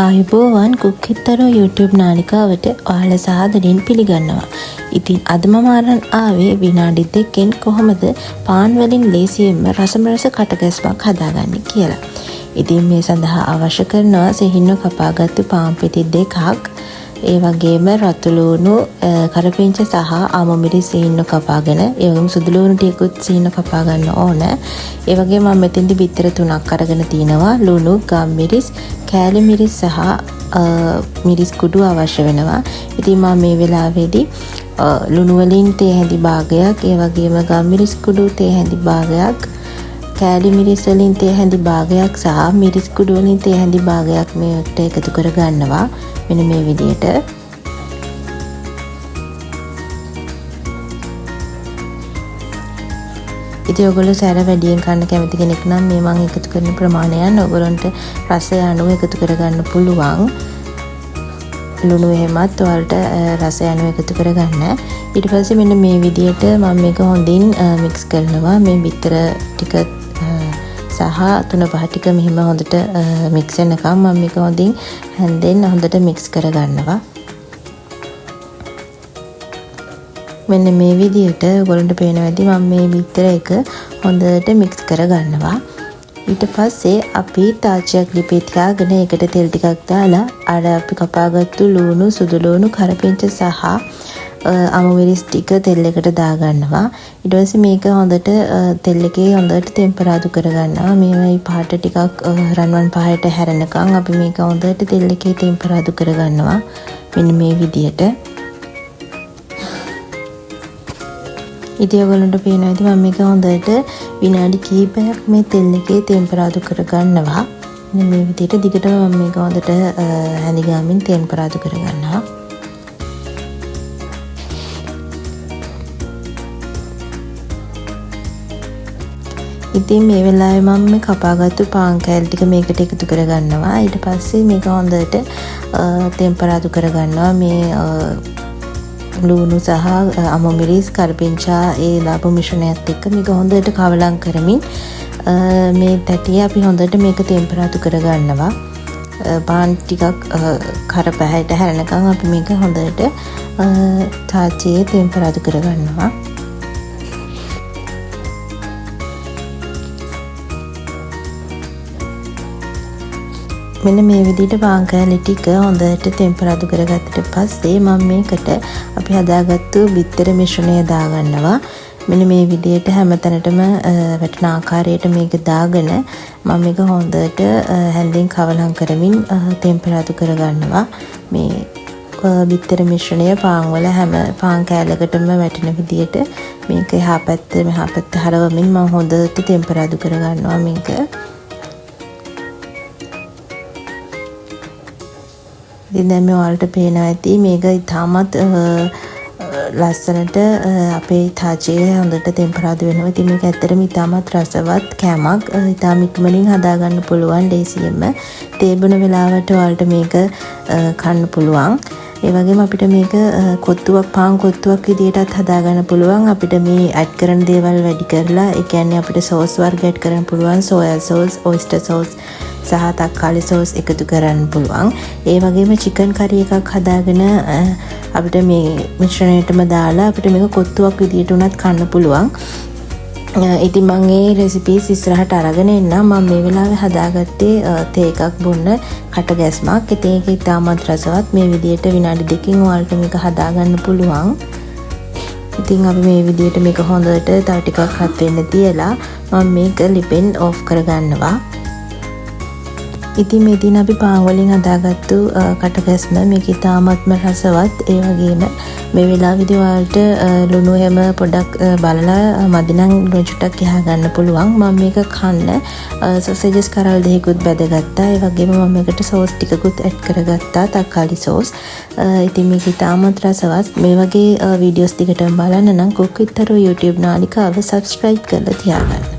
ආයුබෝවන් කුක්කිට්තරෝ YouTube නාලිකාවට ඔයාලා සාදරයෙන් පිළිගන්නවා. ඉතින් අද මම අරන් ආවේ විනාඩි 2කින් කොහොමද පාන් වලින් ලේසියෙන්ම රසමරස කටගැස්මක් හදාගන්නේ කියලා. ඉතින් මේ සඳහා අවශ්‍ය කරනවා සිහින්ව කපාගත්තු පාන් පිටි 2ක්, ඒ වගේම රතු ලුණු, කරපිංච සහ ආම මිරිස් සිහින්ව කපාගෙන, ඒ වගේම සුදු ලුණු ටිකකුත් සිහින්ව කපා ගන්න ඕන. ඒ වගේම මම මෙතෙන්දි බිත්තර 3ක් අරගෙන තිනවා. ලුණු, ගම් මිරිස්, කෑලි මිරිස් සහ මිරිස් කුඩු අවශ්‍ය වෙනවා. ඉතින් මම මේ වෙලාවේදී ලුණු වලින් තේ හැඳි භාගයක්, ඒ වගේම ගම් මිරිස් කුඩු තේ හැඳි භාගයක්, කෑලි මිරිස් වලින් තේ හැඳි භාගයක් සහ මිරිස් කුඩු වලින් තේ හැඳි භාගයක් මේකට එකතු කර ගන්නවා. මෙන්න මේ විදිහට. ඉතින් ඔයගොල්ලෝ සැර වැඩියෙන් කන්න කැමති කෙනෙක් නම් මේ මම එකතු කරන ප්‍රමාණයන් ඔයගොල්ලන්ට රසය අනුව එකතු කරගන්න පුළුවන්. ලුණු එහෙමත් ඔයාලට රසය අනුව එකතු කරගන්න. ඊට පස්සේ මෙන්න මේ විදිහට මම මේක හොඳින් මික්ස් කරනවා. මේ බිත්තර ටික සහ 3-5 ටික මෙහිම හොඳට මික්ස් වෙනකම් මම මේක හොඳින් හැන්දෙන් හොඳට මික්ස් කරගන්නවා. මෙන්න මේ විදිහට ඔයගොල්ලන්ට පේනවා ඇති මම මේ බිත්තර එක හොඳට මික්ස් කරගන්නවා. ඊට පස්සේ අපි තාච්චයක් ලිපේ තියාගෙන ඒකට තෙල් ටිකක් දාලා අර අපි කපාගත්තු ලුණු, සුදු ලුණු, කරපිංච සහ අමු මිරිස් ටික තෙල් එකට දාගන්නවා. ඊට පස්සේ මේක හොඳට තෙල් එකේ හොඳට ටෙම්පරාදු කරගන්නවා. මේවයි පාට ටිකක් රන්වන් පහයට හැරෙනකන් අපි මේක හොඳට තෙල් එකේ ටෙම්පරාදු කරගන්නවා. මෙන්න මේ විදියට. ඉතින් ඔයගොල්ලන්ට පේනවා ඇති මම මේක හොඳට විනාඩි කිහිපයක් මේ තෙල් එකේ ටෙම්පරාදු කරගන්නවා. මෙන්න මේ විදියට දිගටම මම මේක හොඳට හැඳි ගාමින් ටෙම්පරාදු කරගන්නවා. ඉතින් මේ වෙලාවේ මම මේ කපාගත්තු පාන් කෑලි ටික මේකට එකතු කරගන්නවා. ඊට පස්සේ මේක හොඳට ටෙම්පරාදු කරගන්නවා. මේ ලුණු සහ අමු මිරිස්, කරපිංචා ඒ ලාභ මිශ්‍රණයත් එක්ක මේක හොඳට කවලම් කරමින් මේ තැටිය අපි හොඳට මේක ටෙම්පරාදු කරගන්නවා. පාන් ටිකක් කර පැහැයට හැරෙනකන් අපි මේක හොඳට තාච්චියේ ටෙම්පරාදු කරගන්නවා. මෙන්න මේ විදිහට පාන් කෑලි ටික හොඳට ටෙම්පරාදු කරගත්තට පස්සේ මම මේකට අපි හදාගත්තු බිත්තර මිශ්‍රණය දාගන්නවා. මෙන්න මේ විදිහට හැමතැනටම වැටෙන ආකාරයට මේක දාගෙන මම මේක හොඳට හැන්දෙන් කවලම් කරමින් ටෙම්පරාදු කරගන්නවා. මේ බිත්තර මිශ්‍රණය පාන් වල හැම පාන් කෑල්ලකටම වැටෙන විදිහට මේක එහා පැත්ත මෙහා පැත්ත හරවමින් මම හොඳට ටෙම්පරාදු කරගන්නවා මේක. ඉතින් දැන් මේ ඔයාලට පේනවා ඇති මේක ඉතාමත් ලස්සනට අපේ තාච්චියේ හොඳට ටෙම්පරාදු වෙනවා. ඉතින් මේක ඇත්තටම ඉතාමත් රසවත් කෑමක්. ඉතාම ඉක්මනින් හදාගන්න පුළුවන් ලේසියෙන්ම. තේ බොන වෙලාවට ඔයාලට මේක කන්න පුළුවන්. ඒ වගේම අපිට මේක කොත්තුවක් පාන් කොත්තුවක් විදියටත් හදාගන්න පුළුවන්. අපිට මේ ඇඩ් කරන දේවල් වැඩි කරලා, ඒ කියන්නේ අපිට සෝස් වර්ග ඇඩ් කරන්න පුළුවන්. සෝයා සෝස්, ඔයිස්ටර් සෝස් සහ තක්කාලි සෝස් එකතු කරන්න පුළුවන්. ඒ වගේම චිකන් කරි එකක් හදාගෙන අපිට මේ මිශ්‍රණයටම දාලා අපිට මේක කොත්තුවක් විදියට උනත් කන්න පුළුවන්. ඉතින් මම මේ රෙසිපීස් ඉස්සරහට අරගෙන එන්නම්. මම මේ වෙලාවේ හදාගත්තේ තේ එකක් බොන්න කටගැස්මක්. ඉතින් ඒක ඉතාමත් රසවත්. මේ විදියට විනාඩි 2කින් ඔයාලට මේක හදාගන්න පුළුවන්. ඉතින් අපි මේ විදියට මේක හොඳට තව ටිකක් රත් වෙන්න තියලා මම මේක ලිපෙන් ඕෆ් කරගන්නවා. ඉතින් මේ දින අපි පාන් වලින් හදාගත්තු කටගැස්ම මේක ඉතාමත්ම රසවත්. ඒ වගේම මේ වෙලාවේදී ඔයාලට ලුණු හැම පොඩක් බලලා මදි නම් ලුණු චුට්ටක් එහා ගන්න පුළුවන්. මම මේක කන්න සොසේජස් කරල් දෙකකුත් බැදගත්තා. ඒ වගේම මම මේකට සෝස් ටිකකුත් ඇඩ් කරගත්තා, තක්කාලි සෝස්. ඉතින් මේක ඉතාමත් රසවත්. මේ වගේ වීඩියෝස් දිගටම බලන්න නම් කුක්විත්තරෝ YouTube නාලිකාව සබ්ස්ක්‍රයිබ් කරලා තියාගන්න.